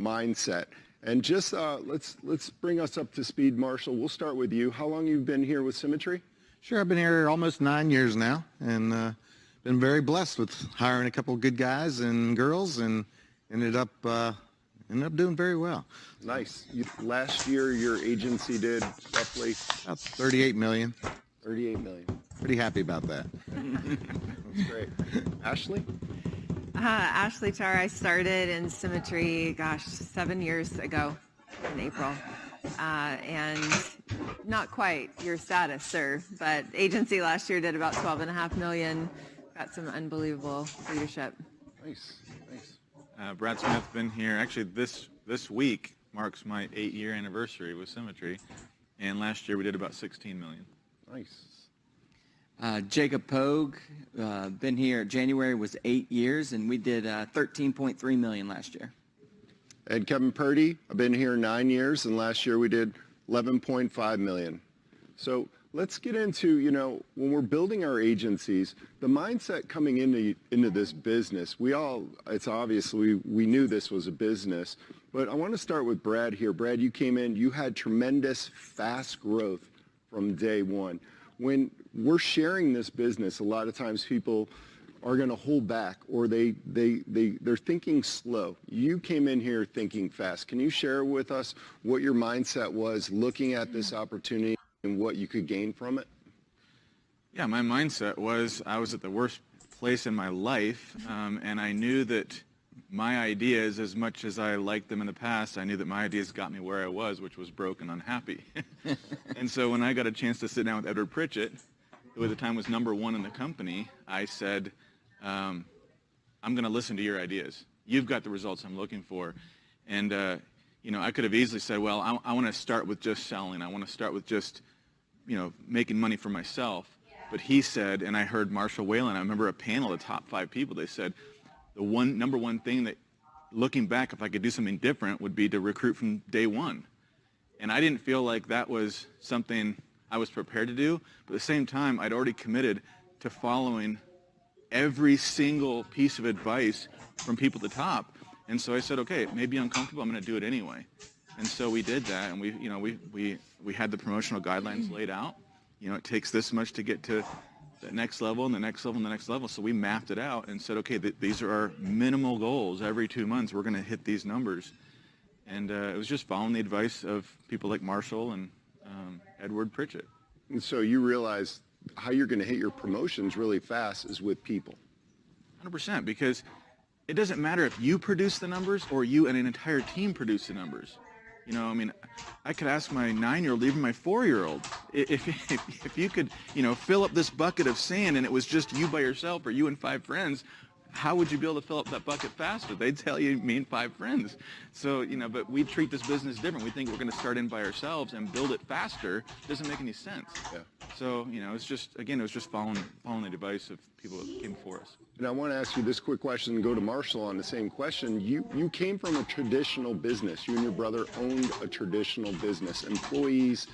mindset. And just let's bring us up to speed, Marshall. We'll start with you. How long you've been here with Symmetry? Sure, I've been here almost 9 years now, and been very blessed with hiring a couple of good guys and girls, and ended up doing very well. Nice. Last year, your agency did roughly About 38 million. 38 million. Pretty happy about that. That's great. Ashley? Ashley Char, I started in Symmetry, 7 years ago in April. And not quite your status, sir, but agency last year did about 12.5 million. Got some unbelievable leadership. Nice. Brad Smith, been here. Actually, this week marks my 8-year anniversary with Symmetry, and last year we did about 16 million. Nice. Jacob Pogue, been here. January was 8 years, and we did 13.3 million last year. And Kevin Purdy, I've been here 9 years, and last year we did 11.5 million. So let's get into, when we're building our agencies, the mindset coming into this business, it's obvious we knew this was a business, but I want to start with Brad here. Brad, you came in, you had tremendous fast growth from day one. When we're sharing this business, a lot of times people are going to hold back, or they're thinking slow. You came in here thinking fast. Can you share with us what your mindset was looking at this opportunity and what you could gain from it? Yeah, my mindset was I was at the worst place in my life, and I knew that my ideas, as much as I liked them in the past, I knew that my ideas got me where I was, which was broke and unhappy. And so when I got a chance to sit down with Edward Pritchett, who at the time was #1 in the company, I said, I'm going to listen to your ideas. You've got the results I'm looking for. And, I could have easily said, well, I want to start with just selling. I want to start with just, making money for myself. But he said, and I heard Marshall Whalen, I remember a panel of top 5 people, they said, the number one thing that, looking back, if I could do something different, would be to recruit from day one. And I didn't feel like that was something I was prepared to do, but at the same time, I'd already committed to following every single piece of advice from people at the top. And so I said, okay, it may be uncomfortable, I'm going to do it anyway. And so we did that, and we had the promotional guidelines laid out. It takes this much to get to the next level and the next level and the next level. So we mapped it out and said, okay, these are our minimal goals. Every 2 months, we're going to hit these numbers. And it was just following the advice of people like Marshall and Edward Pritchett. And so you realize how you're going to hit your promotions really fast is with people. 100%, because it doesn't matter if you produce the numbers or you and an entire team produce the numbers. I could ask my 9-year-old, even my 4-year-old, if you could, fill up this bucket of sand and it was just you by yourself or you and 5 friends, how would you be able to fill up that bucket faster? They'd tell you, me and 5 friends. So, but we treat this business different. We think we're going to start in by ourselves and build it faster. It doesn't make any sense. Yeah. So, it's just following the advice of people that came before us. And I want to ask you this quick question and go to Marshall on the same question. You came from a traditional business. You and your brother owned a traditional business, employees,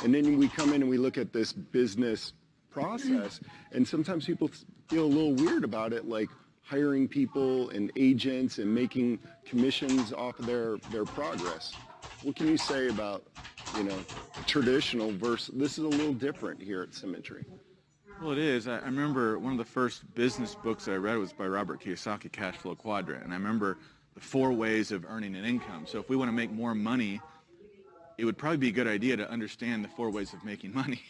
and then we come in and we look at this business process, and sometimes people feel a little weird about it, like hiring people and agents and making commissions off of their progress. What can you say about, traditional versus this is a little different here at Symmetry? Well, it is. I remember one of the first business books I read was by Robert Kiyosaki, Cash Flow Quadrant. And I remember the 4 ways of earning an income. So if we want to make more money, it would probably be a good idea to understand the 4 ways of making money.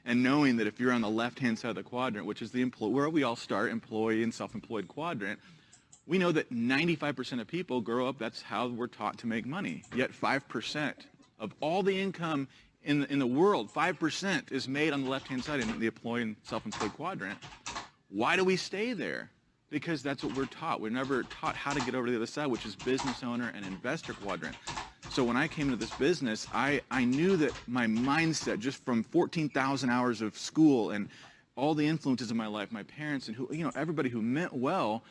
And knowing that if you're on the left-hand side of the quadrant, which is where we all start, employee and self-employed quadrant, we know that 95% of people grow up, that's how we're taught to make money. Yet 5% of all the income in the world, 5% is made on the left-hand side in the employee and self-employed quadrant. Why do we stay there? Because that's what we're taught. We're never taught how to get over to the other side, which is business owner and investor quadrant. So when I came into this business, I knew that my mindset, just from 14,000 hours of school and all the influences in my life, my parents and everybody who meant well,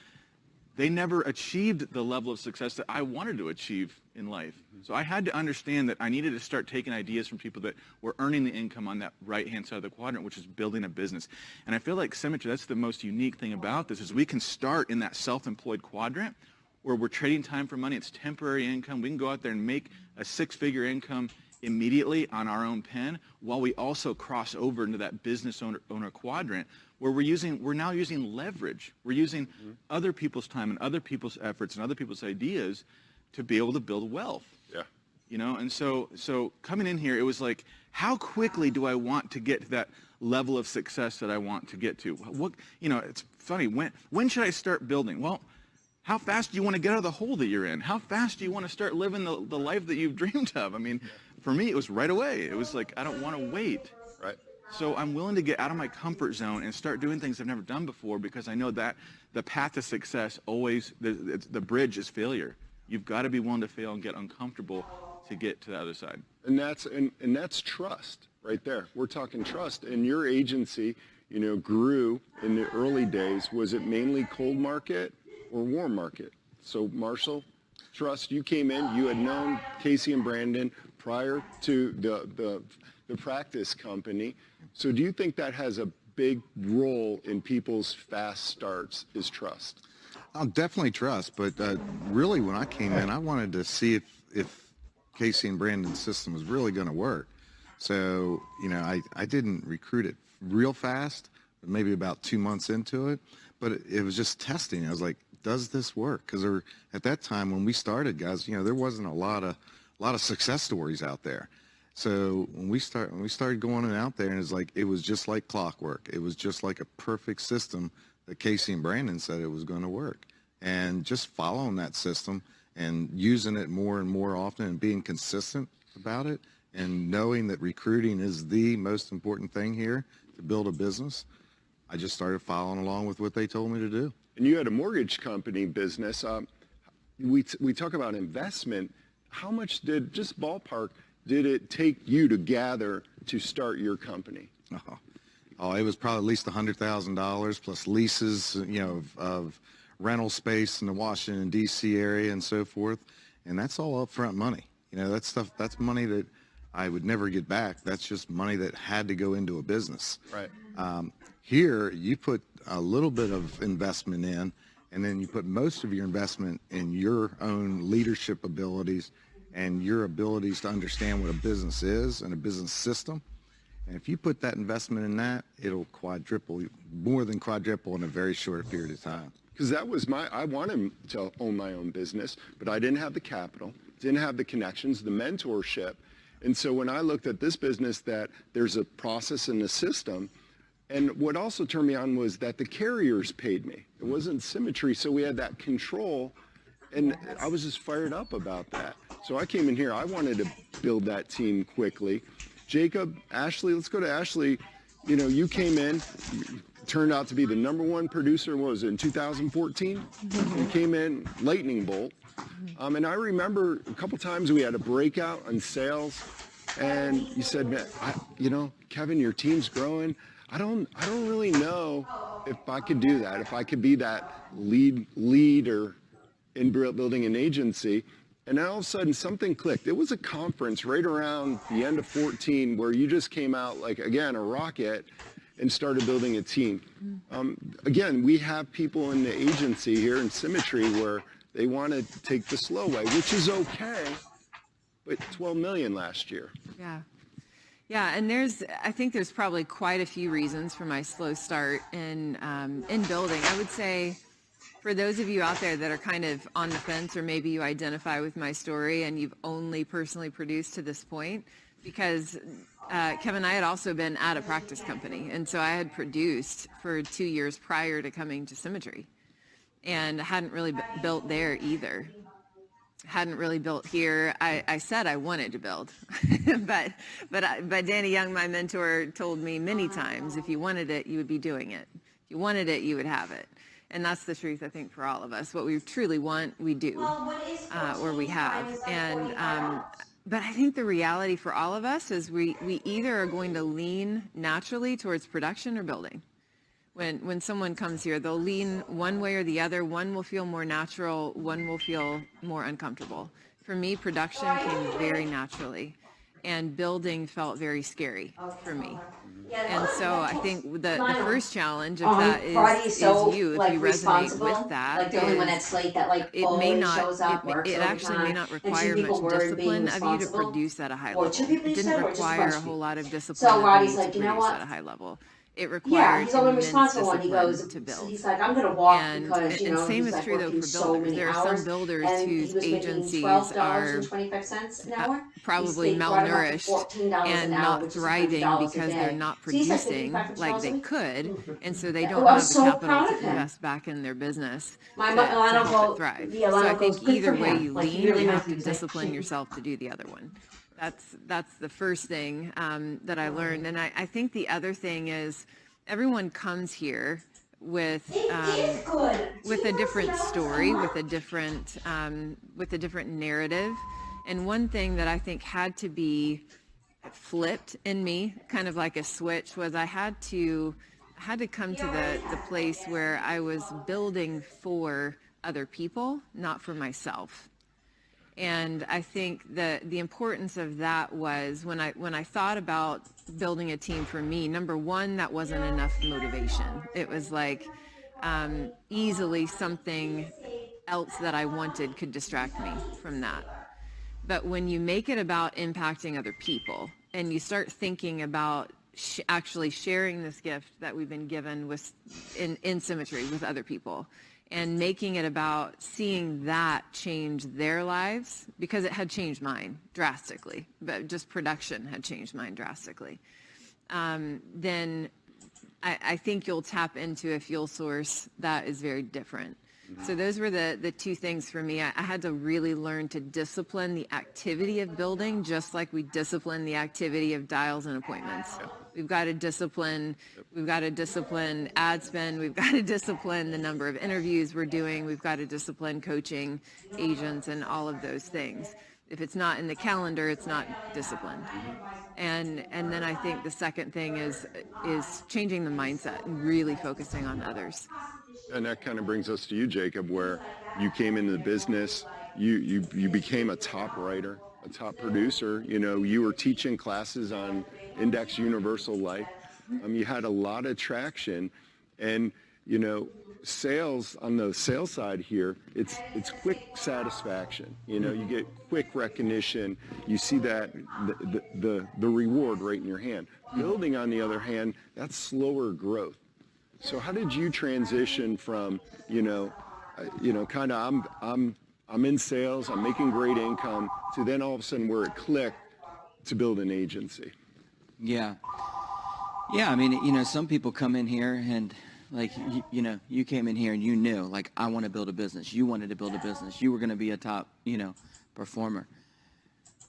they never achieved the level of success that I wanted to achieve in life. So I had to understand that I needed to start taking ideas from people that were earning the income on that right-hand side of the quadrant, which is building a business. And I feel like Symmetry, that's the most unique thing about this, is we can start in that self-employed quadrant, where we're trading time for money. It's temporary income. We can go out there and make a six-figure income immediately on our own pen, while we also cross over into that business owner quadrant, where we're now using leverage. We're using other people's time and other people's efforts and other people's ideas to be able to build wealth. Yeah. You know, and so coming in here, it was like, how quickly do I want to get to that level of success that I want to get to? What, you know, it's funny, when should I start building? Well, how fast do you want to get out of the hole that you're in? How fast do you want to start living the life that you've dreamed of? I mean, for me, it was right away. It was like, I don't want to wait. Right. So I'm willing to get out of my comfort zone and start doing things I've never done before, because I know that the path to success always, the bridge is failure. You've got to be willing to fail and get uncomfortable to get to the other side. And that's trust right there. We're talking trust. And your agency, you know, grew in the early days. Was it mainly cold market or warm market? So Marshall, trust, you came in, you had known Casey and Brandon prior to the practice company. So do you think that has a big role in people's fast starts, is trust? I'll definitely trust, but really when I came in, I wanted to see if Casey and Brandon's system was really going to work. So, you know, I didn't recruit it real fast, but maybe about 2 months into it, but it was just testing. I was like, does this work? Because at that time when we started, guys, you know, there wasn't a lot of success stories out there. So when we started going out there, and it was just like clockwork. It was just like a perfect system that Casey and Brandon said it was going to work. And just following that system and using it more and more often and being consistent about it and knowing that recruiting is the most important thing here to build a business, I just started following along with what they told me to do. And you had a mortgage company business. We talk about investment. How much just ballpark, did it take you to gather to start your company? Oh, it was probably at least $100,000 plus leases, you know, of rental space in the Washington, D.C. area and so forth. And that's all upfront money. You know, that's money that I would never get back. That's just money that had to go into a business. Right. Here, you put a little bit of investment in, and then you put most of your investment in your own leadership abilities and your abilities to understand what a business is and a business system. And if you put that investment in that, it'll more than quadruple in a very short period of time. Because I wanted to own my own business, but I didn't have the capital, didn't have the connections, the mentorship. And so when I looked at this business, that there's a process and a system, and what also turned me on was that the carriers paid me. It wasn't Symmetry, so we had that control, and I was just fired up about that. So I came in here, I wanted to build that team quickly. Jacob, Ashley, let's go to Ashley. You know, you came in, turned out to be the #1 producer, what was it, in 2014? You came in, lightning bolt. And I remember a couple times we had a breakout on sales, and you said, man, you know, Kevin, your team's growing. I don't really know if I could do that, if I could be that leader in building an agency. And then all of a sudden something clicked. It was a conference right around the end of 14 where you just came out like, again, a rocket and started building a team. Again, we have people in the agency here in Symmetry where they want to take the slow way, which is okay, but 12 million last year. Yeah. Yeah, and I think there's probably quite a few reasons for my slow start in building. I would say for those of you out there that are kind of on the fence, or maybe you identify with my story and you've only personally produced to this point, because Kevin and I had also been at a practice company, and so I had produced for 2 years prior to coming to Symmetry, and hadn't really built there either. Hadn't really built here. I said I wanted to build, but Danny Young, my mentor, told me many times, if you wanted it, you would be doing it. If you wanted it, you would have it. And that's the truth, I think, for all of us. What we truly want, we do, or we have. And but I think the reality for all of us is we either are going to lean naturally towards production or building. When someone comes here, they'll lean one way or the other. One will feel more natural. One will feel more uncomfortable. For me, production came very naturally. and building felt very scary for me. Yeah, And so I think the mine on. first challenge of that Friday's so is you, if like you resonate with responsible, that, like the only one is that's late that like it may always not, shows up, works it actually may overtime, not and two require much people were being discipline of you to responsible, produce at a high or two level. people It you didn't said, or just a require bunch a of whole people. lot of discipline So of Roddy's me to like, you know produce at what? a high level. It Yeah, required he's the only immense responsible one. He discipline goes, to so build. he's like, I'm gonna walk And, because and same he's is like true though working for so builders. many There are some hours, builders and he whose was making agencies are $12.25 an hour. probably He brought him up to malnourished $14 an and hour, not which is thriving $100 a because they're day. not So he's like producing 55 like $12 a they week. could, and so they I don't was have the so capital proud to of him. invest back in their business My to line help uncle, it thrive. yeah, So line I uncle's think good either for way him. you Like, he lean, really you meant have to it. He's like, discipline yourself to do the other one. That's the first thing that I learned. And I think the other thing is everyone comes here with a different story, with a different narrative. And one thing that I think had to be flipped in me, kind of like a switch, was I had to come to the place where I was building for other people, not for myself. And I think the importance of that was when I thought about building a team for me, number one, that wasn't enough motivation. It was like easily something else that I wanted could distract me from that. But when you make it about impacting other people and you start thinking about actually sharing this gift that we've been given with in symmetry with other people and making it about seeing that change their lives, because it had changed mine drastically, but just production had changed mine drastically, then I think you'll tap into a fuel source that is very different. So those were the two things for me. I had to really learn to discipline the activity of building, just like we discipline the activity of dials and appointments. We've got to discipline ad spend. We've got to discipline the number of interviews we're doing. We've got to discipline coaching agents and all of those things. If it's not in the calendar, it's not disciplined. And then I think the second thing is changing the mindset and really focusing on others. And that kind of brings us to you, Jacob, where you came into the business, you became a top writer, a top producer. You know, you were teaching classes on Index Universal Life. You had a lot of traction, and you know, sales on the sales side here, it's quick satisfaction. You know, you get quick recognition. You see that the reward right in your hand. Building, on the other hand, that's slower growth. So how did you transition from, kind of I'm in sales, I'm making great income, to then all of a sudden where it clicked to build an agency? Yeah. I mean, some people come in here and like, you came in here and you knew, like, I want to build a business. You wanted to build a business. You were going to be a top, performer.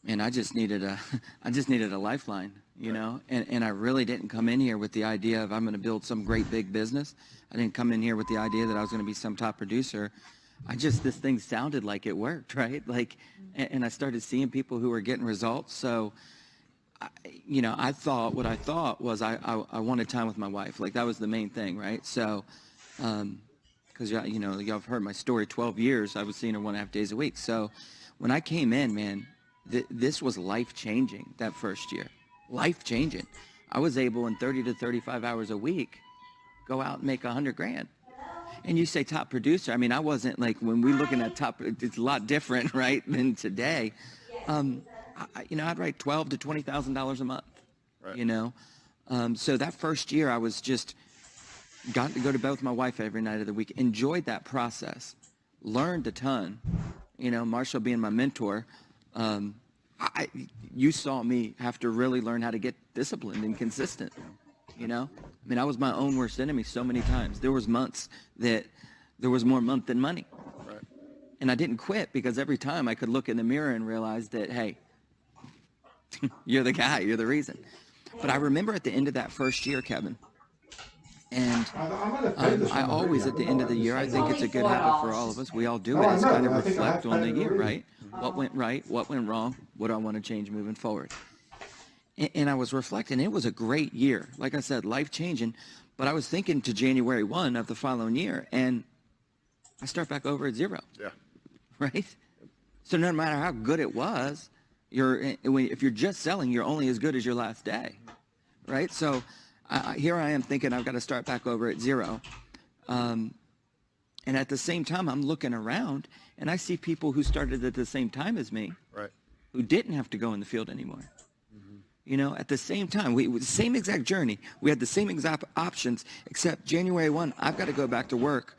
And I just needed a lifeline, and I really didn't come in here with the idea of I'm going to build some great big business. I didn't come in here with the idea that I was going to be some top producer. This thing sounded like it worked, right? Like, and I started seeing people who were getting results. So, I thought I wanted time with my wife. Like, that was the main thing, right? So, because, y'all have heard my story, 12 years, I was seeing her 1.5 days a week. So when I came in, man, this was life-changing that first year. Life-changing. I was able in 30 to 35 hours a week go out and make $100,000. And you say top producer. I mean, I wasn't like, when we looking at top, it's a lot different, right, than today. I'd write $12,000 to $20,000 a month. Right. So that first year, I was just got to go to bed with my wife every night of the week. Enjoyed that process. Learned a ton. Marshall being my mentor. You saw me have to really learn how to get disciplined and consistent, I was my own worst enemy so many times. There was months that there was more month than money. Right. And I didn't quit because every time I could look in the mirror and realize that, hey, you're the guy, you're the reason. But I remember at the end of that first year, Kevin, and I always, at the end of the year, I think it's a good habit for all of us. We all do it. Is kind of reflect on the year, right? What went right? What went wrong? What do I want to change moving forward? And I was reflecting. It was a great year. Like I said, life-changing. But I was thinking to January 1 of the following year, and I start back over at zero. Yeah. Right? So no matter how good it was, If you're just selling, you're only as good as your last day, right? So here I am thinking I've got to start back over at zero. And at the same time, I'm looking around and I see people who started at the same time as me, Right. who didn't have to go in the field anymore. You know, at the same time, same exact journey. We had the same exact options, except January 1, I've got to go back to work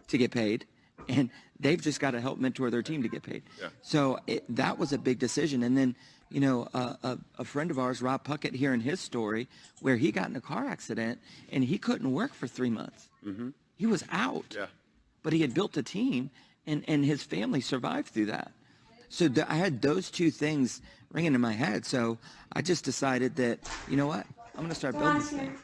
to get paid, and they've just got to help mentor their team to get paid. Yeah. So that was a big decision. And then, you know, a friend of ours, Rob Puckett, here in his story, where he got in a car accident and he couldn't work for 3 months. Mm-hmm. He was out. Yeah. But he had built a team, and his family survived through that. So I had those two things ringing in my head. So I just decided that, you know what, I'm going to start building this thing.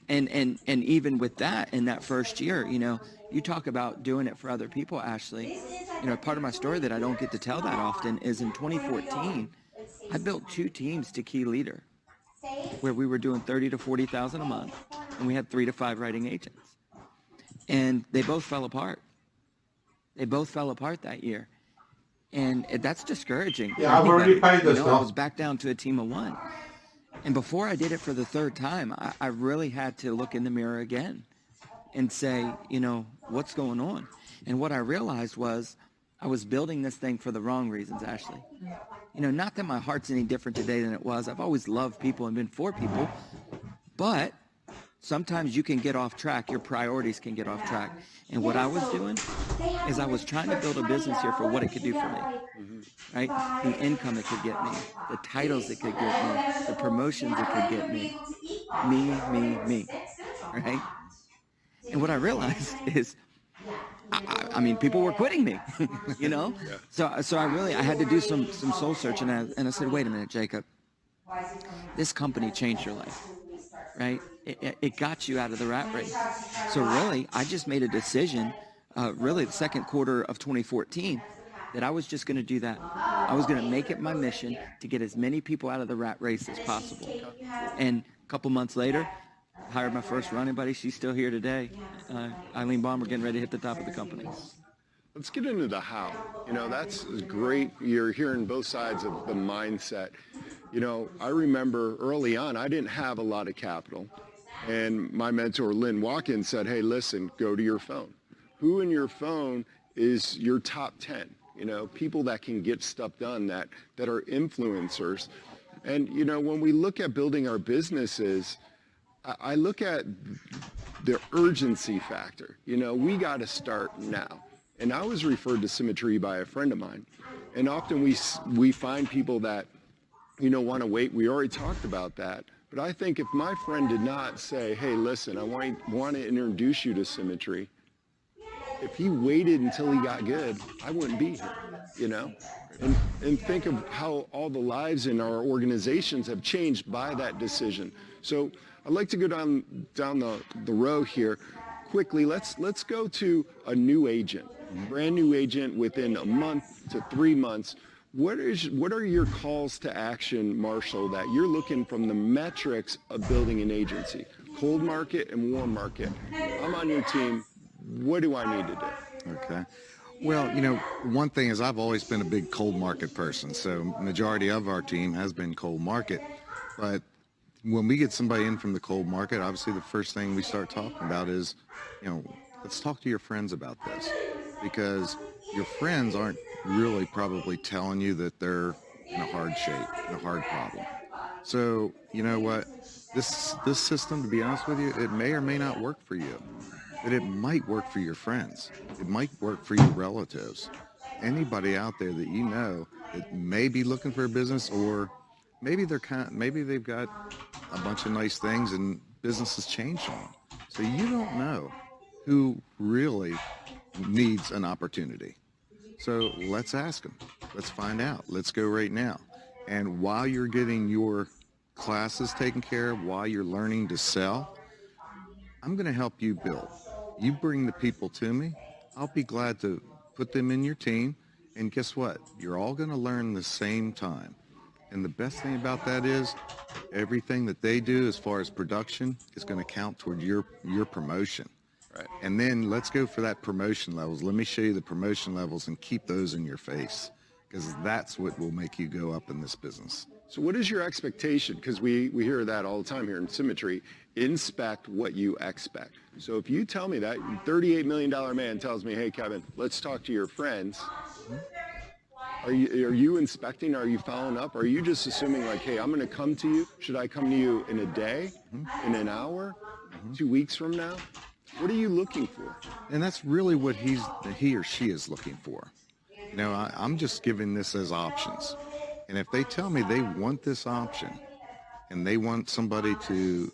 And even with that, in that first year, you know, you talk about doing it for other people, Ashley. You know, part of my story that I don't get to tell that often is in 2014, I built 2 teams to key leader, where we were doing 30 to 40,000 a month, and we had 3 to 5 writing agents. And they both fell apart. They both fell apart that year. And that's discouraging. Yeah, I've already paid this I stuff. was back down to a team of 1. And before I did it for the 3rd time, I really had to look in the mirror again and say, you know, what's going on? And what I realized was I was building this thing for the wrong reasons, Ashley. You know, not that my heart's any different today than it was. I've always loved people and been for people. But sometimes you can get off track. Your priorities can get off track. And what I was doing is I was trying to build a business here for what it could do for me, right? The income it could get me, the titles it could get me, the promotions it could get me, me, right? And what I realized is, I mean, people were quitting me, you know? Yeah. So I had to do some soul searching, and I said, wait a minute, Jacob, this company changed your life, right? It got you out of the rat race. So really, I just made a decision, really the second quarter of 2014, that I was just going to do that. I was going to make it my mission to get as many people out of the rat race as possible. And a couple months later, hired my first running buddy. She's still here today. Eileen Baum, we're getting ready to hit the top of the company. Let's get into the how. You know, that's great. You're hearing both sides of the mindset. You know, I remember early on, I didn't have a lot of capital. And my mentor, Lynn Watkins, said, hey, listen, go to your phone. Who in your phone is your top 10? You know, people that can get stuff done, that are influencers. And, you know, when we look at building our businesses, I look at the urgency factor. You know, we got to start now. And I was referred to Symmetry by a friend of mine. And often we find people that, you know, want to wait. We already talked about that. But I think if my friend did not say, hey, listen, I want to introduce you to Symmetry, if he waited until he got good, I wouldn't be here, you know? And think of how all the lives in our organizations have changed by that decision. So I'd like to go down the row here. Quickly, let's go to a new agent, brand new agent within a month to 3 months. What are your calls to action, Marshall, that you're looking from the metrics of building an agency? Cold market and warm market. I'm on your team. What do I need to do? Okay. Well, you know, one thing is I've always been a big cold market person. So majority of our team has been cold market. But when we get somebody in from the cold market, obviously the first thing we start talking about is, you know, let's talk to your friends about this, because your friends aren't really probably telling you that they're in a hard shape, in a hard problem. So, you know what, this system, to be honest with you, it may or may not work for you, but it might work for your friends. It might work for your relatives. Anybody out there that you know that may be looking for a business, or maybe they've got a bunch of nice things and business has changed on them. So you don't know who really needs an opportunity. So let's ask them. Let's find out. Let's go right now. And while you're getting your classes taken care of, while you're learning to sell, I'm going to help you build. You bring the people to me. I'll be glad to put them in your team. And guess what? You're all going to learn the same time. And the best thing about that is everything that they do as far as production is going to count toward your promotion. Right. And then let's go for that promotion levels. Let me show you the promotion levels and keep those in your face, because that's what will make you go up in this business. So what is your expectation? Because we hear that all the time here in Symmetry. Inspect what you expect. So if you tell me that $38 million man tells me, hey, Kevin, let's talk to your friends, are you inspecting? Are you following up? Are you just assuming like, hey, I'm going to come to you? Should I come to you in a day, in an hour, 2 weeks from now? What are you looking for? And that's really what he or she is looking for. You know, I'm just giving this as options. And if they tell me they want this option and they want somebody to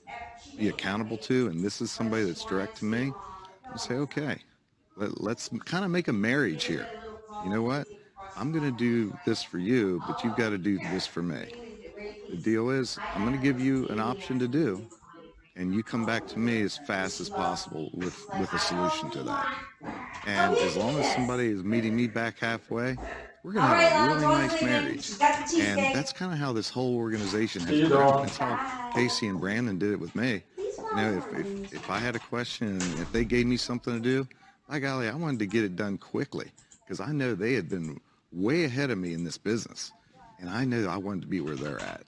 be accountable to, and this is somebody that's direct to me, I say, okay, let's kind of make a marriage here. You know what? I'm going to do this for you, but you've got to do this for me. The deal is I'm going to give you an option to do, and you come back to me as fast as possible with a solution to that. And as long as somebody is meeting me back halfway, we're going to have a really nice marriage. And that's kind of how this whole organization has grown. That's how Casey and Brandon did it with me. You know, if I had a question and if they gave me something to do, by golly, I wanted to get it done quickly because I know they had been way ahead of me in this business. And I knew I wanted to be where they're at.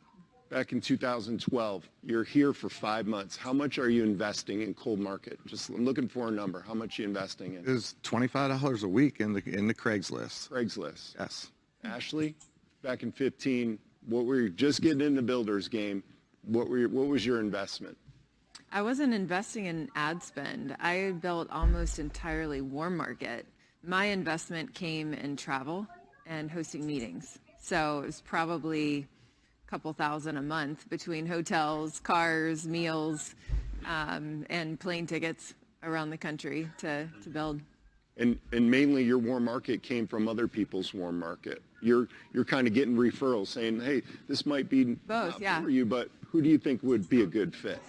Back in 2012, you're here for 5 months. How much are you investing in cold market? Just I'm looking for a number. How much are you investing in? It was $25 a week in the Craigslist. Craigslist. Yes. Ashley, back in 15, what were you just getting in the builder's game? What was your investment? I wasn't investing in ad spend. I built almost entirely warm market. My investment came in travel and hosting meetings. So it was probably couple thousand a month between hotels, cars, meals, and plane tickets around the country to build. And mainly your warm market came from other people's warm market. You're kind of getting referrals saying, hey, this might be both, not for you, but who do you think would be a good fit?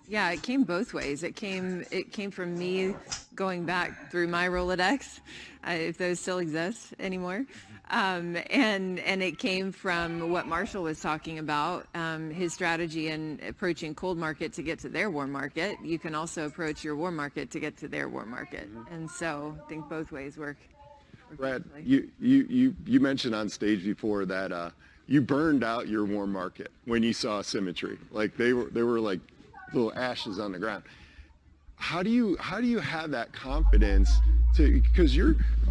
Yeah, it came both ways. It came from me going back through my Rolodex, if those still exist anymore. And it came from what Marshall was talking about, his strategy in approaching cold market to get to their warm market. You can also approach your warm market to get to their warm market. And so I think both ways work. Brad, you mentioned on stage before that you burned out your warm market when you saw Symmetry. Like they were like little ashes on the ground. How do you have that confidence to, because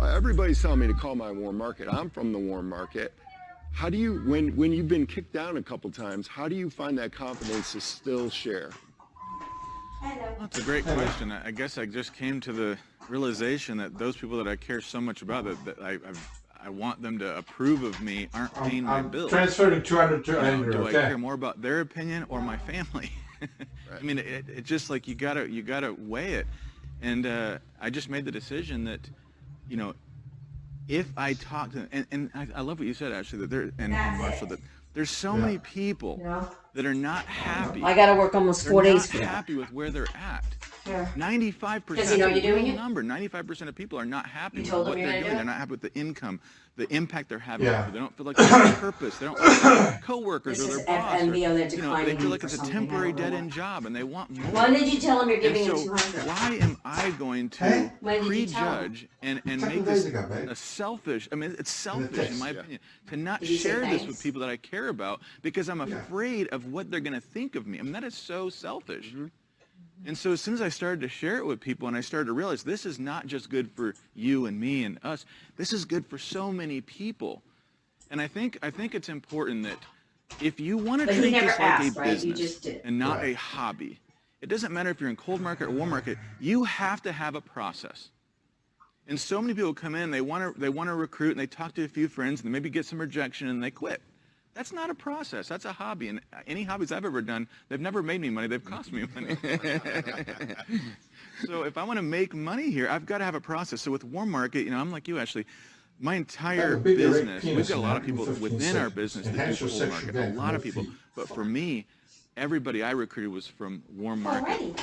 everybody's telling me to call my warm market. I'm from the warm market. How do you, when you've been kicked down a couple times, how do you find that confidence to still share? Well, that's a great question. I guess I just came to the realization that those people that I care so much about, that I want them to approve of me, aren't paying my bills. Transferring 200 to Andrew, do I okay. care more about their opinion or my family? I mean, it just like you gotta weigh it. And I just made the decision that, you know, if I talk to them, and I love what you said, Ashley, that there, and Marshall, that there's so many people that are not happy. I got to work almost 4 days for They're not that. happy with where they're at. Sure. 95%. Because you know you're doing it? Number. 95% of people are not happy You with told what them you're they're gonna doing. do it? They're not happy with the income, the impact they're having. Yeah. They don't feel like they have a purpose. They don't like their coworkers This or is their boss. Or, FMVO, they're you know, they declining feel me like for it's a something, temporary I don't know dead-end what. job, and they want more. When did you tell him you're And giving so him 200? why am I going to Hey? When did you tell him? prejudge and Couple make days this ago, babe. a selfish? I mean, it's selfish in my Yeah. opinion to not Did you say share this thanks? with people that I care about because I'm afraid of what they're going to think of me. I mean, that is so selfish. And so as soon as I started to share it with people and I started to realize this is not just good for you and me and us, this is good for so many people. And I think it's important that if you want to But he treat never this like asked, a right? You business just did. and not Right. a hobby, it doesn't matter if you're in cold market or warm market, you have to have a process. And so many people come in, they want to recruit, and they talk to a few friends, and they maybe get some rejection, and they quit. That's not a process. That's a hobby. And any hobbies I've ever done, they've never made me money. They've cost me money. So if I want to make money here, I've got to have a process. So with warm market, you know, I'm like you, Ashley. My entire Big erect business, we've penis got a in lot of people 15 within our seconds. business Enhance that do your cold sexual market. A game lot for of people. feet. But for me, everybody I recruited was from warm market. Already.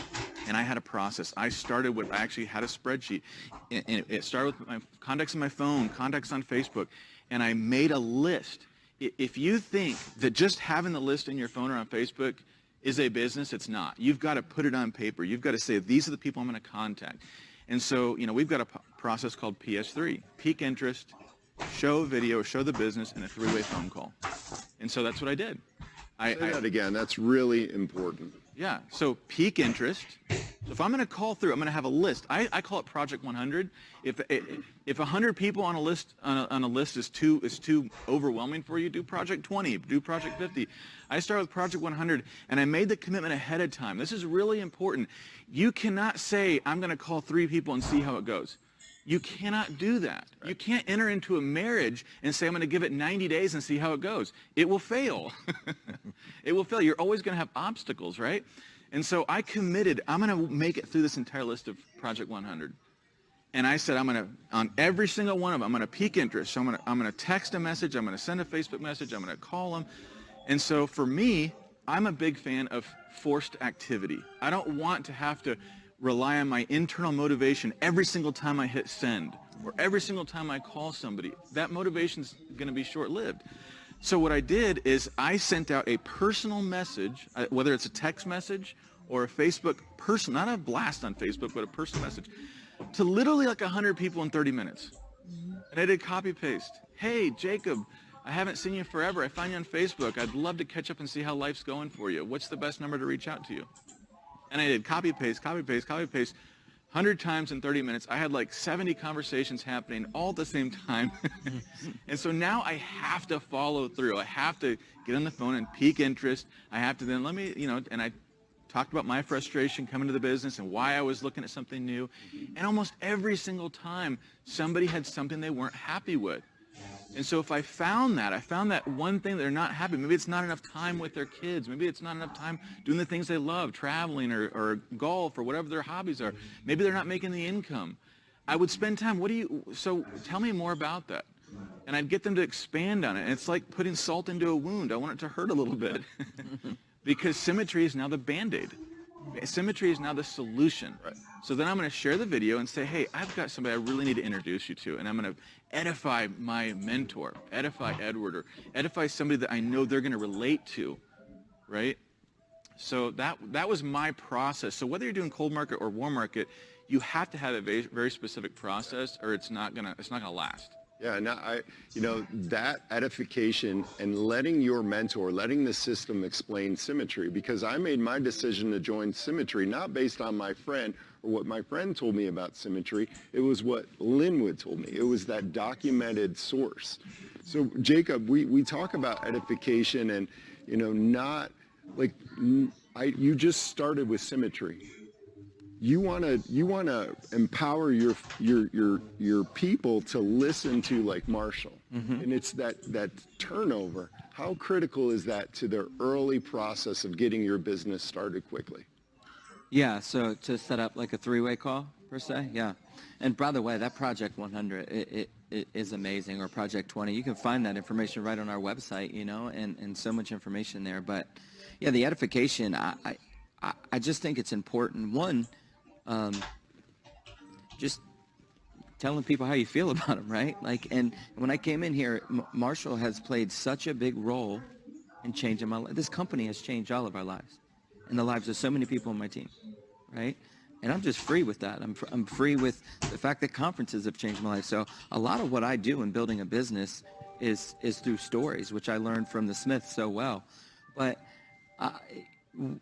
And I had a process. I actually had a spreadsheet. And it started with my contacts on my phone, contacts on Facebook. And I made a list. If you think that just having the list in your phone or on Facebook is a business, it's not. You've got to put it on paper. You've got to say, these are the people I'm going to contact. And so, you know, we've got a process called PS3, peak interest, show video, show the business, and a three-way phone call. And so that's what I did. Say that again. That's really important. Yeah, so peak interest. So if I'm going to call through, I'm going to have a list. I call it Project 100. If 100 people on a list is too overwhelming for you, do Project 20, do Project 50. I start with Project 100, and I made the commitment ahead of time. This is really important. You cannot say, I'm going to call 3 people and see how it goes. You cannot do that. Right. You can't enter into a marriage and say, I'm going to give it 90 days and see how it goes. It will fail. It will fail. You're always going to have obstacles, right? And so I committed, I'm going to make it through this entire list of Project 100. And I said, I'm going to, on every single one of them, I'm going to peak interest. So I'm going to text a message. I'm going to send a Facebook message. I'm going to call them. And so for me, I'm a big fan of forced activity. I don't want to have to rely on my internal motivation every single time I hit send or every single time I call somebody. That motivation's going to be short-lived. So what I did is I sent out a personal message, whether it's a text message or a Facebook not a blast on Facebook, but a personal message, to literally like 100 people in 30 minutes. And I did copy paste. Hey, Jacob, I haven't seen you forever. I found you on Facebook. I'd love to catch up and see how life's going for you. What's the best number to reach out to you? And I did copy paste, 100 times in 30 minutes. I had like 70 conversations happening all at the same time. And so now I have to follow through. I have to get on the phone and peak interest. I have to then and I talked about my frustration coming to the business and why I was looking at something new. And almost every single time somebody had something they weren't happy with. And so if I found that one thing they're not happy, maybe it's not enough time with their kids, maybe it's not enough time doing the things they love, traveling or golf or whatever their hobbies are, maybe they're not making the income. I would spend time, so tell me more about that. And I'd get them to expand on it. And it's like putting salt into a wound. I want it to hurt a little bit because symmetry is now the Band-Aid. Symmetry is now the solution. Right. So then I'm going to share the video and say, hey, I've got somebody I really need to introduce you to. And I'm going to edify my mentor, edify Edward, or edify somebody that I know they're going to relate to, right? So that was my process. So whether you're doing cold market or warm market, you have to have a very, very specific process or it's not going to last. Yeah, that edification and letting your mentor, letting the system explain symmetry, because I made my decision to join symmetry not based on my friend or what my friend told me about symmetry. It was what Linwood told me. It was that documented source. So Jacob, we talk about edification and, not like you just started with symmetry. You want to empower your people to listen to like Marshall. Mm-hmm. And it's that turnover. How critical is that to the early process of getting your business started quickly? Yeah, so to set up like a 3-way call per se, yeah. And by the way, that Project 100 it is amazing, or Project 20. You can find that information right on our website, and so much information there. But yeah, the edification, I just think it's important. One, just telling people how you feel about them, right? Like, and when I came in here, Marshall has played such a big role in changing my life. This company has changed all of our lives and the lives of so many people on my team, right? And I'm just free with that. I'm free with the fact that conferences have changed my life. So a lot of what I do in building a business is through stories, which I learned from the Smiths so well. But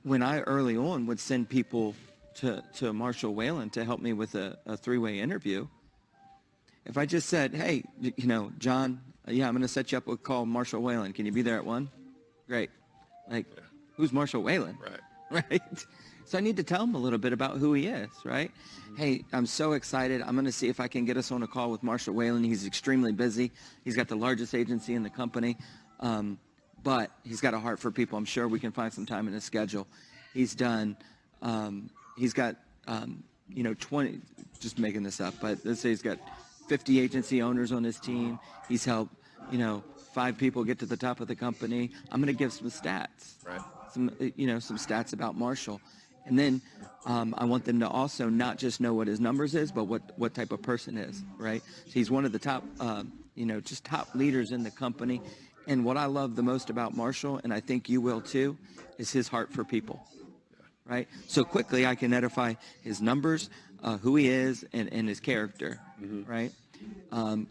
when I early on would send people to Marshall Whalen to help me with a 3-way interview, if I just said, hey, John, I'm going to set you up with call Marshall Whalen. Can you be there at 1? Great. Like, who's Marshall Whalen? Right. So I need to tell him a little bit about who he is, right? Mm-hmm. Hey, I'm so excited. I'm going to see if I can get us on a call with Marshall Whalen. He's extremely busy. He's got the largest agency in the company, but he's got a heart for people. I'm sure we can find some time in his schedule. He's done, he's got, 20, just making this up, but let's say he's got 50 agency owners on his team. He's helped, 5 people get to the top of the company. I'm going to give some stats, right? Some stats about Marshall. And then I want them to also not just know what his numbers is, but what type of person is, right? So he's one of the top, just top leaders in the company. And what I love the most about Marshall, and I think you will too, is his heart for people, right? So quickly I can edify his numbers, who he is, and his character, mm-hmm. right?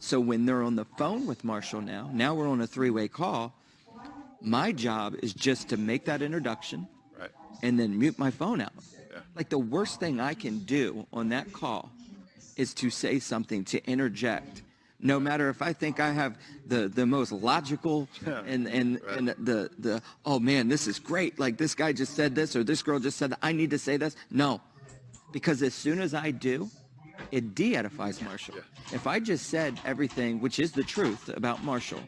So when they're on the phone with Marshall now we're on a three-way call. My job is just to make that introduction Right. and then mute my phone out. Yeah. Like the worst thing I can do on that call is to say something, to interject. No matter if I think I have the most logical and the oh man, this is great. Like this guy just said this or this girl just said that. I need to say this. No, because as soon as I do, it de-edifies Marshall. If I just said everything, which is the truth about Marshall,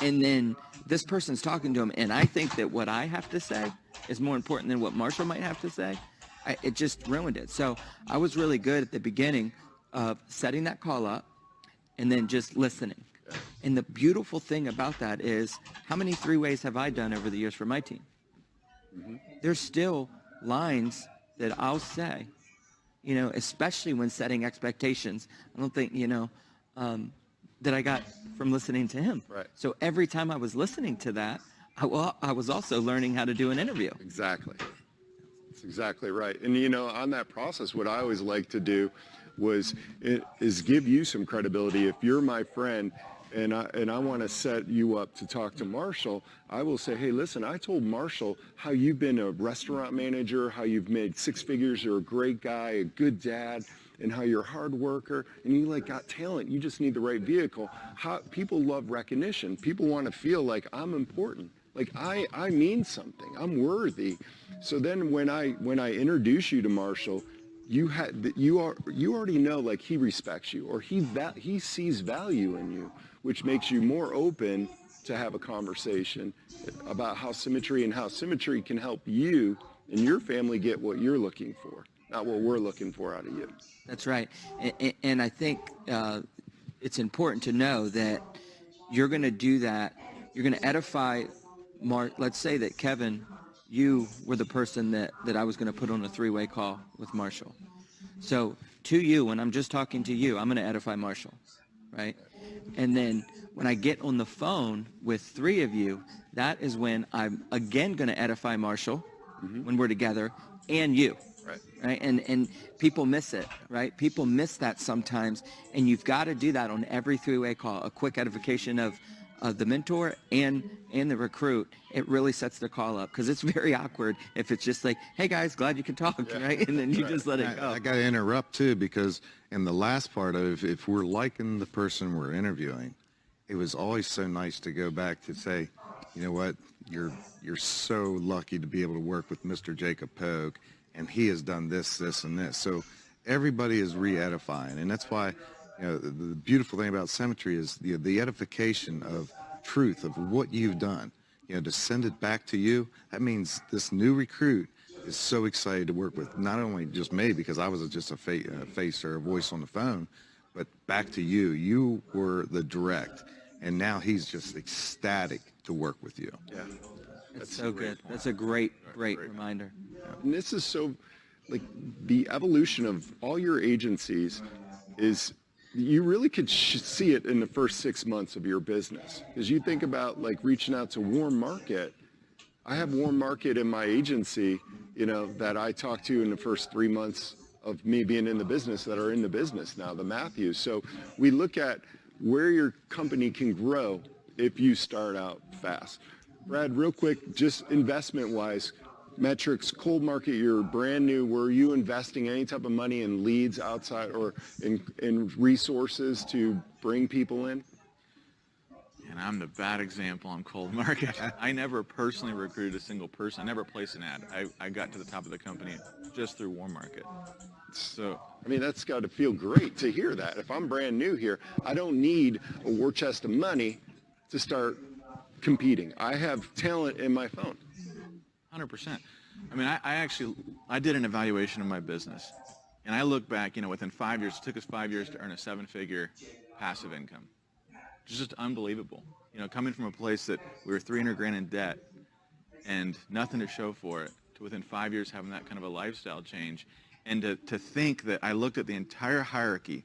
and then this person's talking to him, and I think that what I have to say is more important than what Marshall might have to say, it just ruined it. So I was really good at the beginning of setting that call up and then just listening. And the beautiful thing about that is, how many three-ways have I done over the years for my team? There's still lines that I'll say, especially when setting expectations. I don't think, that I got from listening to him. Right. So every time I was listening to that, I was also learning how to do an interview. Exactly. That's exactly right. And on that process, what I always like to do is give you some credibility. If you're my friend and I want to set you up to talk to Marshall, I will say, hey, listen, I told Marshall how you've been a restaurant manager, how you've made six figures, you're a great guy, a good dad, and how you're a hard worker, and you got talent. You just need the right vehicle. People love recognition. People want to feel like I'm important, like I mean something. I'm worthy. So then when I introduce you to Marshall, you already know he respects you, or he sees value in you, which makes you more open to have a conversation about how symmetry can help you and your family get what you're looking for, not what we're looking for out of you. That's right. And I think it's important to know that you're going to do that. You're going to edify Mark. Let's say that, Kevin, you were the person that I was going to put on a three-way call with Marshall. So to you, when I'm just talking to you, I'm going to edify Marshall, right? And then when I get on the phone with three of you, that is when I'm again going to edify Marshall when we're together, and you. Right. And people miss it, right? People miss that sometimes, and you've got to do that on every three-way call. A quick edification of the mentor and the recruit. It really sets the call up, because it's very awkward if it's just like, hey guys, glad you can talk, right? And then you just let it go. I got to interrupt too, because in the last part of, if we're liking the person we're interviewing, it was always so nice to go back to say, you know what, you're so lucky to be able to work with Mr. Jacob Pogue, and he has done this, this, and this. So everybody is re-edifying, and that's why the beautiful thing about Symmetry is the edification of truth of what you've done. To send it back to you, that means this new recruit is so excited to work with not only just me, because I was just a face or a voice on the phone, but back to you. You were the direct, and now he's just ecstatic to work with you. Yeah. That's so good. That's a great reminder. And this is so, the evolution of all your agencies is, you really could see it in the first 6 months of your business. Because you think about reaching out to warm market. I have warm market in my agency, that I talk to in the first 3 months of me being in the business, that are in the business now, the Matthews. So we look at where your company can grow if you start out fast. Brad, real quick, just investment-wise, metrics, cold market, you're brand new. Were you investing any type of money in leads outside or in resources to bring people in? And I'm the bad example on cold market. I never personally recruited a single person. I never placed an ad. I got to the top of the company just through warm market. So, that's got to feel great to hear that. If I'm brand new here, I don't need a war chest of money to start competing. I have talent in my phone. 100%. I did an evaluation of my business, and I look back, within 5 years, it took us 5 years to earn a 7-figure passive income. It's just unbelievable. Coming from a place that we were $300,000 in debt and nothing to show for it, to within 5 years having that kind of a lifestyle change, and to think that I looked at the entire hierarchy,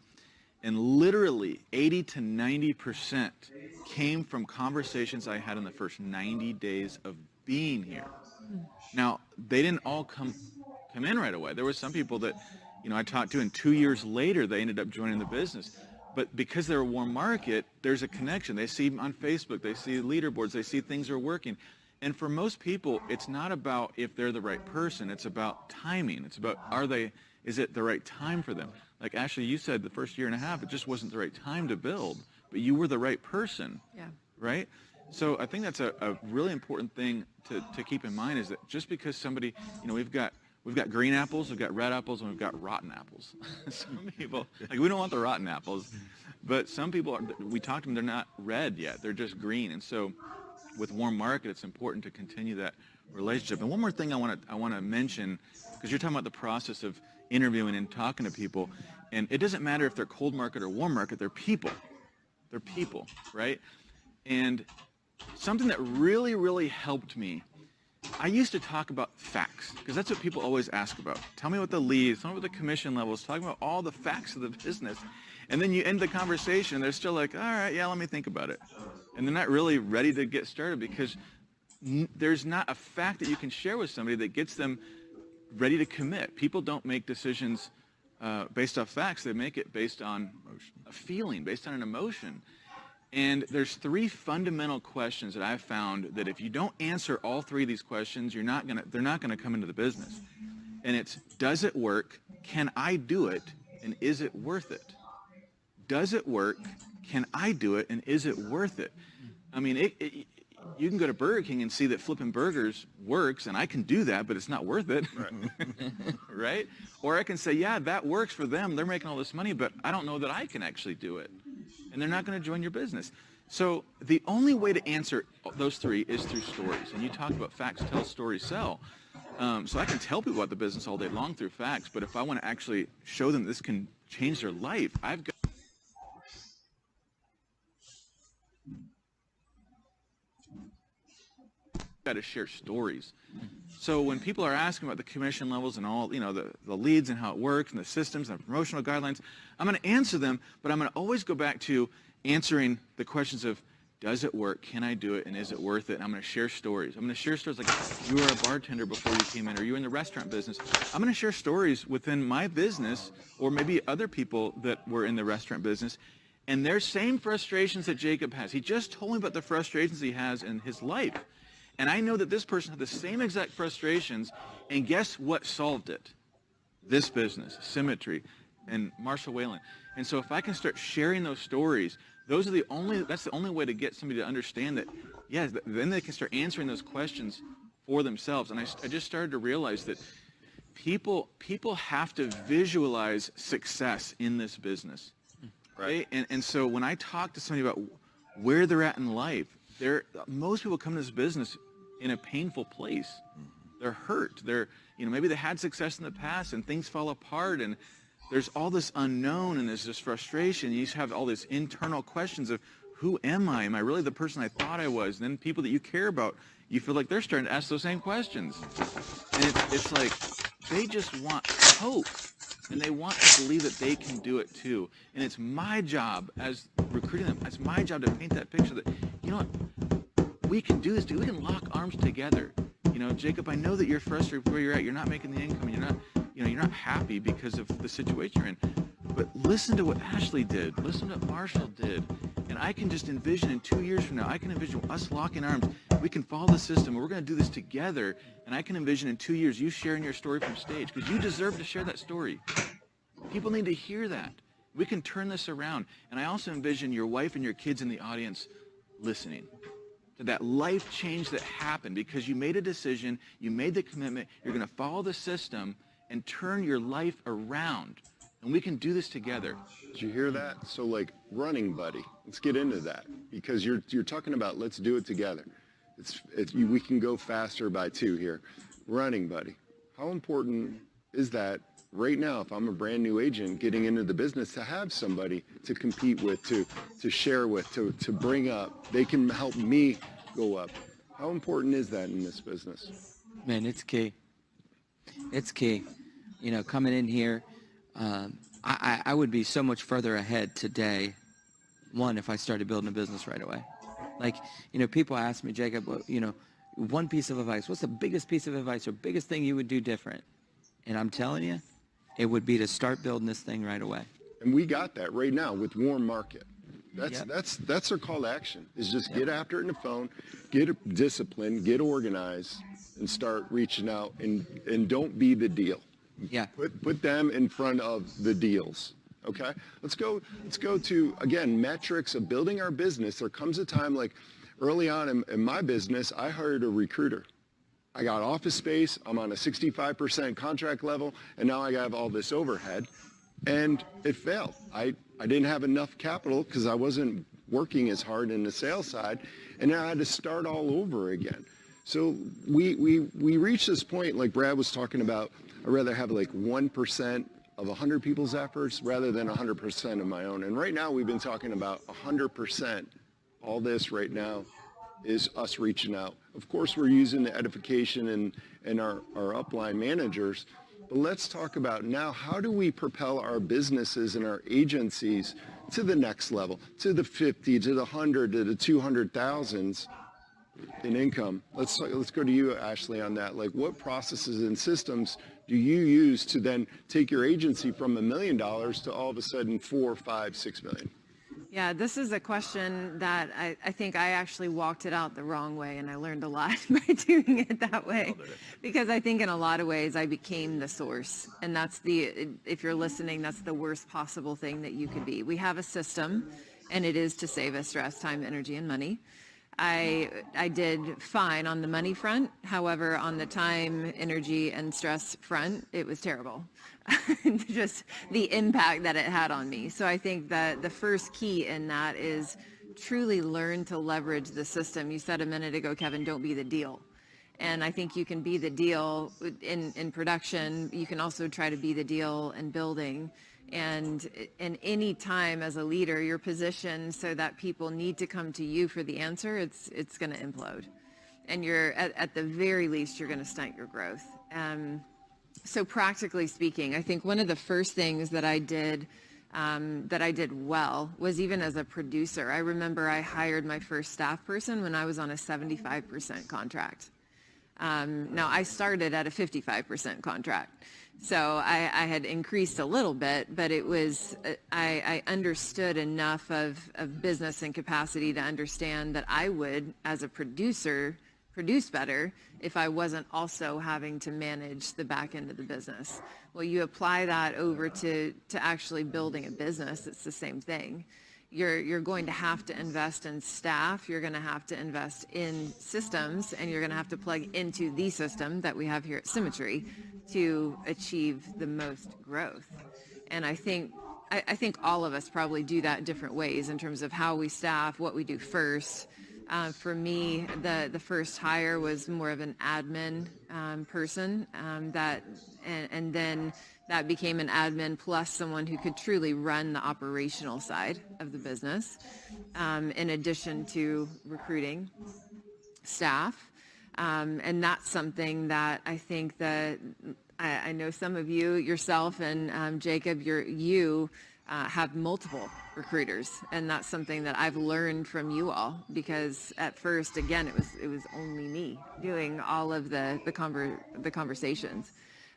and literally 80 to 90% came from conversations I had in the first 90 days of being here. Now, they didn't all come in right away. There were some people that, I talked to, and 2 years later, they ended up joining the business. But because they're a warm market, there's a connection. They see on Facebook, they see leaderboards, they see things are working. And for most people, it's not about if they're the right person. It's about timing. It's about is it the right time for them? Like Ashley, you said the first year and a half, it just wasn't the right time to build, but you were the right person. Yeah. Right? So I think that's a really important thing to keep in mind, is that just because somebody, we've got green apples, we've got red apples, and we've got rotten apples. Some people, like, we don't want the rotten apples, but some people, we talk to them, they're not red yet, they're just green. And so with warm market, it's important to continue that relationship. And one more thing I want to mention, because you're talking about the process of interviewing and talking to people, and it doesn't matter if they're cold market or warm market, they're people. They're people, right? And something that really, really helped me, I used to talk about facts, because that's what people always ask about. Tell me what the leads, tell me what the commission levels, talking about all the facts of the business. And then you end the conversation, they're still like, all right, yeah, let me think about it. And they're not really ready to get started, because there's not a fact that you can share with somebody that gets them ready to commit. People don't make decisions based off facts. They make it based on a feeling, based on an emotion. And there's 3 fundamental questions that I've found that if you don't answer all 3 of these questions, they're not gonna come into the business. And it's, does it work? Can I do it? And is it worth it? Does it work? Can I do it? And is it worth it? I mean, you can go to Burger King and see that flipping burgers works, and I can do that, but it's not worth it. Right. Right? Or I can say, yeah, that works for them. They're making all this money, but I don't know that I can actually do it. And they're not going to join your business. So the only way to answer those 3 is through stories. And you talk about facts, tell, stories, sell. So I can tell people about the business all day long through facts, but if I want to actually show them this can change their life, I've got to share stories. So when people are asking about the commission levels and all, the leads and how it works and the systems and the promotional guidelines, I'm going to answer them, but I'm going to always go back to answering the questions of, does it work? Can I do it? And is it worth it? And I'm going to share stories. I'm going to share stories like, you were a bartender before you came in, or you were in the restaurant business. I'm going to share stories within my business, or maybe other people that were in the restaurant business, and their same frustrations that Jacob has. He just told me about the frustrations he has in his life. And I know that this person had the same exact frustrations, and guess what solved it? This business, Symmetry, and Marshall Whalen. And so if I can start sharing those stories, that's the only way to get somebody to understand that, yeah, then they can start answering those questions for themselves. And I just started to realize that people have to visualize success in this business. Right? And so when I talk to somebody about where they're at in life, most people come to this business in a painful place. They're hurt. Maybe they had success in the past and things fall apart, and there's all this unknown and there's this frustration. You just have all these internal questions of, who am I? Am I really the person I thought I was? And then people that you care about, you feel like they're starting to ask those same questions. And it's like they just want hope, and they want to believe that they can do it too. And it's my job as recruiting them, it's my job to paint that picture that, what, we can do this, dude. We can lock arms together. Jacob, I know that you're frustrated where you're at. You're not making the income. You're not happy because of the situation you're in. But listen to what Ashley did. Listen to what Marshall did. And I can just envision in 2 years from now, I can envision us locking arms. We can follow the system, and we're going to do this together. And I can envision in 2 years you sharing your story from stage, because you deserve to share that story. People need to hear that. We can turn this around. And I also envision your wife and your kids in the audience listening to that life change that happened because you made a decision, you made the commitment, you're going to follow the system and turn your life around. And we can do this together. Did you hear that? So like running buddy, let's get into that, because you're talking about let's do it together. We can go faster by 2 here. Running buddy, how important is that right now, if I'm a brand new agent getting into the business, to have somebody to compete with, to share with, to bring up? They can help me go up. How important is that in this business? Man, it's key. It's key. Coming in here, I would be so much further ahead today, if I started building a business right away. Like, people ask me, Jacob, one piece of advice, what's the biggest piece of advice or biggest thing you would do different? And I'm telling you, it would be to start building this thing right away. And we got that right now with warm market. Yep. That's our call to action, is just get after it in the phone, get disciplined, get organized, and start reaching out, and don't be the deal. Yeah. Put them in front of the deals. Okay? Let's go to, again, metrics of building our business. There comes a time, like early on in my business, I hired a recruiter. I got office space, I'm on a 65% contract level, and now I have all this overhead. And it failed. I didn't have enough capital because I wasn't working as hard in the sales side, and now I had to start all over again. So we reached this point, like Brad was talking about, I'd rather have like 1% of 100 people's efforts rather than 100% of my own. And right now we've been talking about 100%. All this right now is us reaching out. Of course, we're using the edification and our upline managers, but let's talk about now, how do we propel our businesses and our agencies to the next level, to the 50, to the 100, to the 200,000s in income? Let's go to you, Ashley, on that. Like, what processes and systems do you use to then take your agency from $1 million to all of a sudden 4, 5, 6 million? Yeah, this is a question that I think I actually walked it out the wrong way, and I learned a lot by doing it that way. Because I think in a lot of ways I became the source, and if you're listening, that's the worst possible thing that you could be. We have a system, and it is to save us stress, time, energy, and money. I did fine on the money front. However, on the time, energy, and stress front, it was terrible. Just the impact that it had on me. So I think that the first key in that is truly learn to leverage the system. You said a minute ago, Kevin, don't be the deal. And I think you can be the deal in production. You can also try to be the deal in building. And in any time as a leader, you're positioned so that people need to come to you for the answer. It's going to implode. And you're at the very least, you're going to stunt your growth. So practically speaking, I think one of the first things that I did well was, even as a producer, I remember I hired my first staff person when I was on a 75% contract. Now, I started at a 55% contract. So I had increased a little bit, but it was, I understood enough of business and capacity to understand that I would, as a producer, produce better if I wasn't also having to manage the back end of the business. Well, you apply that over to actually building a business, it's the same thing. You're going to have to invest in staff, you're going to have to invest in systems, and you're going to have to plug into the system that we have here at Symmetry to achieve the most growth. And I think all of us probably do that in different ways in terms of how we staff, what we do first. For me, the first hire was more of an admin person, and then that became an admin plus someone who could truly run the operational side of the business, in addition to recruiting staff. And that's something that I think that I know some of you, yourself and Jacob, you have multiple recruiters, and that's something that I've learned from you all, because at first, again, it was only me doing all of the conversations.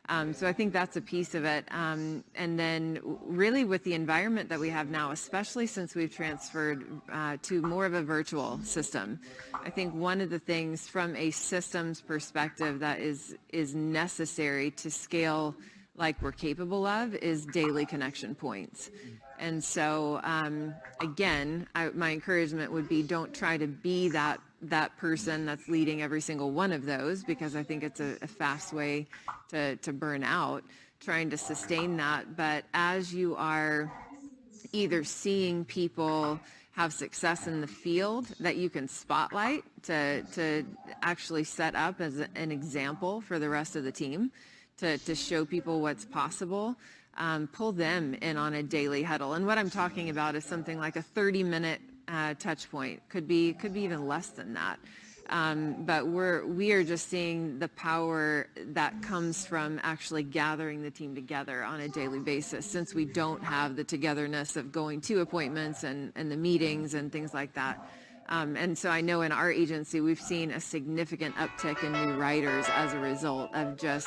So I think that's a piece of it. And then really with the environment that we have now, especially since we've transferred to more of a virtual system, I think one of the things from a systems perspective that is necessary to scale like we're capable of is daily connection points. And so, again, my encouragement would be, don't try to be that person that's leading every single one of those, because I think it's a fast way to burn out, trying to sustain that. But as you are either seeing people have success in the field that you can spotlight to actually set up as an example for the rest of the team, to show people what's possible, pull them in on a daily huddle. And what I'm talking about is something like a 30-minute touch point. Could be even less than that. But we are just seeing the power that comes from actually gathering the team together on a daily basis, since we don't have the togetherness of going to appointments and the meetings and things like that. And so I know in our agency, we've seen a significant uptick in new writers as a result of just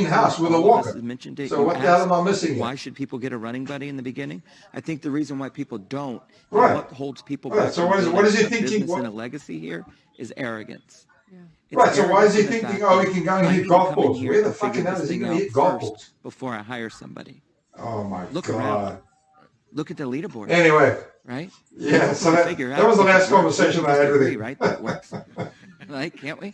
in-house with a all of us walker. mentioned it. So You what the hell asked, am I missing here? why should people get a running buddy in the beginning? I think the reason why people don't, and Right. what holds people Right. back So from what is building he a thinking? business and a legacy here is arrogance. It's Right, so why is he arrogant to the thinking, fact oh, that he can go I and need hit to golf come in balls? here Where the and fucking figure hell this is he thing going to out hit golf first balls? before I hire somebody. Oh my Look God. around. Look at the leaderboard, Anyway, right? yeah, If so we can that, figure that out was the if it last works, we conversation can I just had with agree, him. right, that it works. Like, can't we?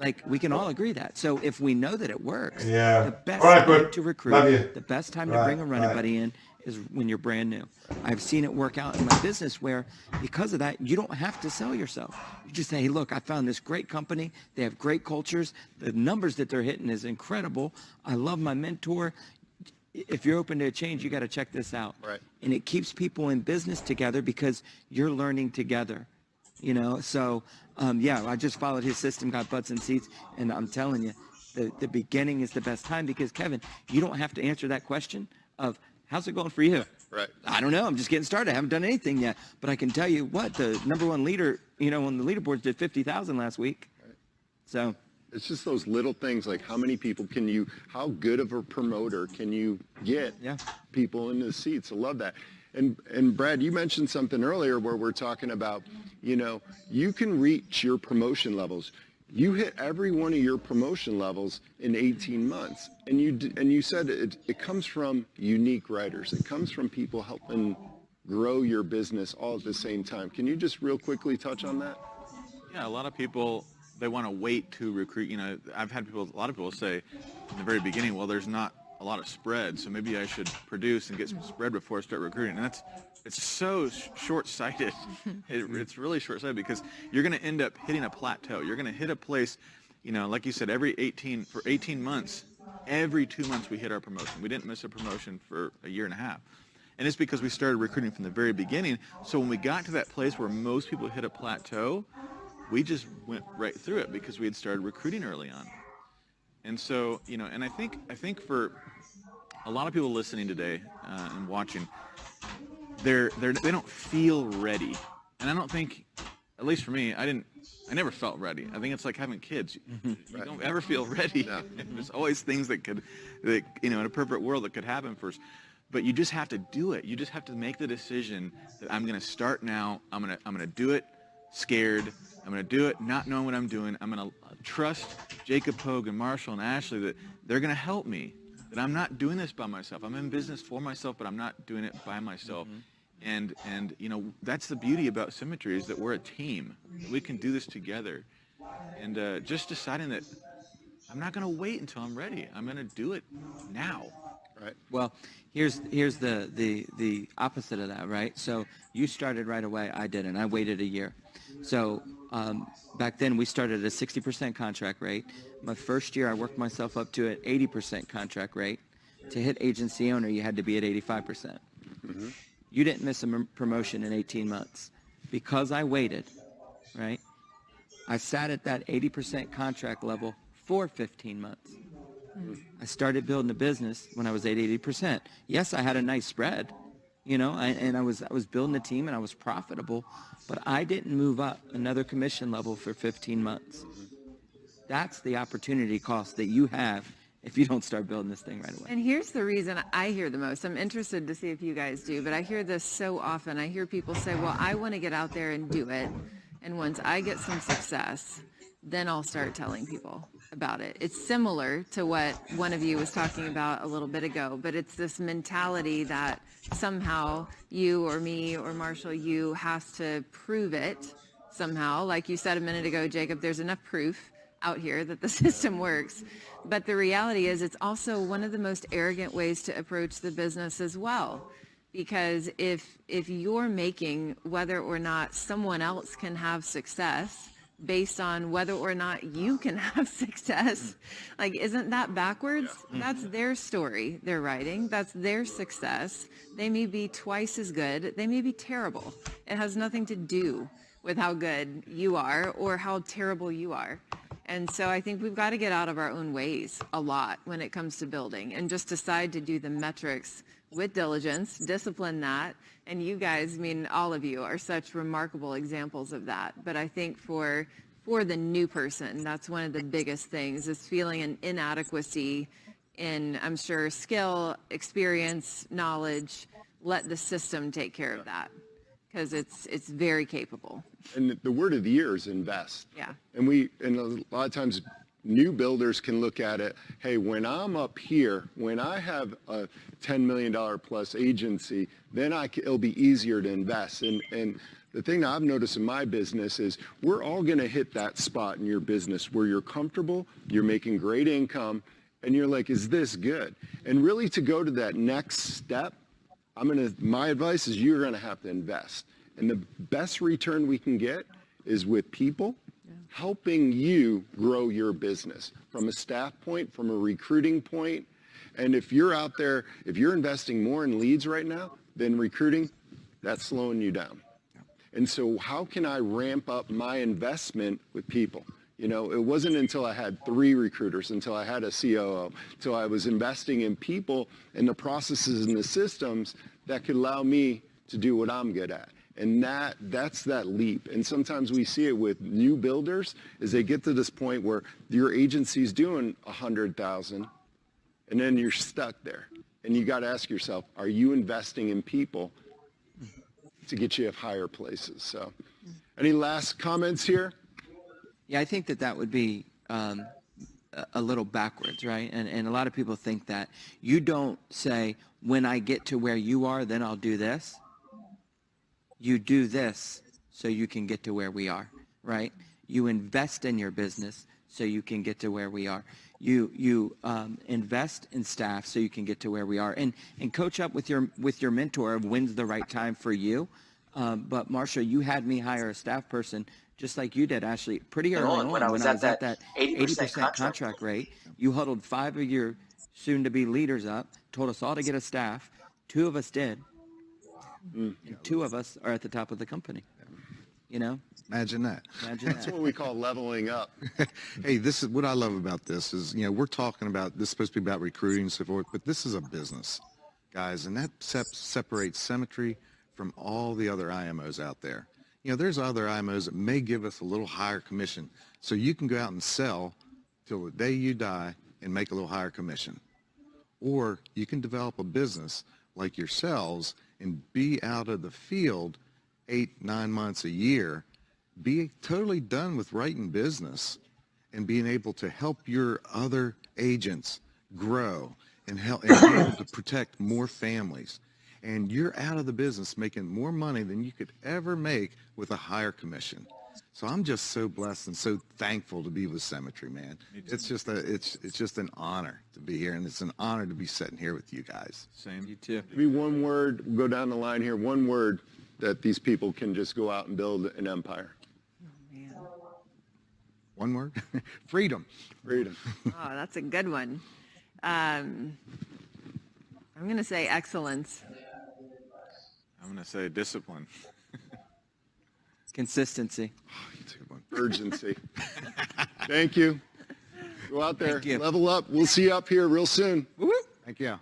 Like, we can all agree that. So if we know that it works, Yeah. the best All right, time bud. to recruit, Love you. the best time to Right, bring a running right. buddy in is when you're brand new. I've seen it work out in my business where because of that, you don't have to sell yourself. You just say, hey, look, I found this great company. They have great cultures. The numbers that they're hitting is incredible. I love my mentor. If you're open to a change, you got to check this out. Right. And it keeps people in business together because you're learning together. So yeah, I just followed his system, got butts and seats, and I'm telling you, the beginning is the best time because Kevin, you don't have to answer that question of how's it going for you. Right. I don't know. I'm just getting started. I haven't done anything yet, but I can tell you what the number one leader, on the leaderboards did 50,000 last week. Right. So it's just those little things like how many people how good of a promoter can you get people in the seats? I love that. And Brad, you mentioned something earlier where we're talking about, you can reach your promotion levels. You hit every one of your promotion levels in 18 months. And you said it comes from unique writers. It comes from people helping grow your business all at the same time. Can you just real quickly touch on that? Yeah, a lot of people, they want to wait to recruit. I've had a lot of people say in the very beginning, well, there's not a lot of spread, so maybe I should produce and get some spread before I start recruiting. And it's so short-sighted. It's really short-sighted because you're going to end up hitting a plateau. You're going to hit a place, like you said, for 18 months, every 2 months we hit our promotion. We didn't miss a promotion for a year and a half. And it's because we started recruiting from the very beginning. So when we got to that place where most people hit a plateau, we just went right through it because we had started recruiting early on. And so, and I think for a lot of people listening today and watching, they don't feel ready. And I don't think, at least for me, I never felt ready. I think it's like having kids. You don't ever feel ready. No. There's always things that in a perfect world that could happen first. But you just have to do it. You just have to make the decision that I'm going to start now. I'm going to do it scared. I'm going to do it not knowing what I'm doing. I'm going to trust Jacob Pogue and Marshall and Ashley that they're going to help me, that I'm not doing this by myself. I'm in business for myself, but I'm not doing it by myself. And that's the beauty about Symmetry is that we're a team. That we can do this together. And just deciding that I'm not going to wait until I'm ready. I'm going to do it now. Right. Well, here's the opposite of that, right? So you started right away. I didn't. I waited a year. So back then we started at a 60% contract rate. My first year I worked myself up to an 80% contract rate. To hit agency owner, you had to be at 85%. Mm-hmm. You didn't miss a promotion in 18 months. Because I waited, right? I sat at that 80% contract level for 15 months. I started building a business when I was at 80%. Yes, I had a nice spread, and I was building a team and I was profitable, but I didn't move up another commission level for 15 months. That's the opportunity cost that you have if you don't start building this thing right away. And here's the reason I hear the most. I'm interested to see if you guys do, but I hear this so often. I hear people say, well, I want to get out there and do it. And once I get some success, then I'll start telling people about it. It's similar to what one of you was talking about a little bit ago, but it's this mentality that somehow you or me or Marshall, you has to prove it somehow. Like you said a minute ago, Jacob, there's enough proof out here that the system works. But the reality is it's also one of the most arrogant ways to approach the business as well. Because if you're making whether or not someone else can have success based on whether or not you can have success, like, isn't that backwards? Yeah. That's their story they're writing. That's their success. They may be twice as good. They may be terrible. It has nothing to do with how good you are or how terrible you are. And so I think we've got to get out of our own ways a lot when it comes to building and just decide to do the metrics with diligence, discipline that. And you guys, all of you are such remarkable examples of that. But I think for the new person, that's one of the biggest things is feeling an inadequacy in, I'm sure, skill, experience, knowledge. Let the system take care of that. because it's very capable. And the word of the year is invest. Yeah. And a lot of times new builders can look at it, hey, when I'm up here, when I have a $10 million plus agency, then it'll be easier to invest. And the thing that I've noticed in my business is we're all going to hit that spot in your business where you're comfortable, you're making great income, and you're like, is this good? And really to go to that next step, my advice is you're going to have to invest. And the best return we can get is with people helping you grow your business from a staff point, from a recruiting point. And if you're out there, if you're investing more in leads right now than recruiting, that's slowing you down. And so how can I ramp up my investment with people? You know, it wasn't until I had 3 recruiters, until I had a COO, until I was investing in people and the processes and the systems that could allow me to do what I'm good at. And that's that leap. And sometimes we see it with new builders is they get to this point where your agency's doing 100,000 and then you're stuck there. And you got to ask yourself, are you investing in people to get you at higher places? So any last comments here? Yeah, I think that would be a little backwards, right? And a lot of people think that you don't say, when I get to where you are, then I'll do this. You do this so you can get to where we are, right? You invest in your business so you can get to where we are. You invest in staff so you can get to where we are, and coach up with your mentor of when's the right time for you. But Marsha, you had me hire a staff person just like you did, Ashley, pretty early on when I was at that 80% contract rate. You huddled 5 of your soon-to-be leaders up, told us all to get a staff. 2 of us did, and 2 of us are at the top of the company. You know? Imagine that. That's what we call leveling up. Hey, this is what I love about this is, you know, we're talking about, this is supposed to be about recruiting and so forth, but this is a business, guys, and that separates Symmetry from all the other IMOs out there. You know, there's other IMOs that may give us a little higher commission, so you can go out and sell till the day you die and make a little higher commission. Or you can develop a business like yourselves and be out of the field 8-9 months a year, be totally done with writing business and being able to help your other agents grow and help and be able to protect more families. And you're out of the business making more money than you could ever make with a higher commission. So I'm just so blessed and so thankful to be with Symmetry, man. It's just it's just an honor to be here, and it's an honor to be sitting here with you guys. Same. You too. Maybe one word, we'll go down the line here, one word that these people can just go out and build an empire. One word? Freedom. Freedom. Oh, that's a good one. I'm going to say excellence. I'm going to say discipline. Consistency. That's a good one. Urgency. Thank you. Go out there, Thank you. level up. We'll see you up here real soon. Thank you.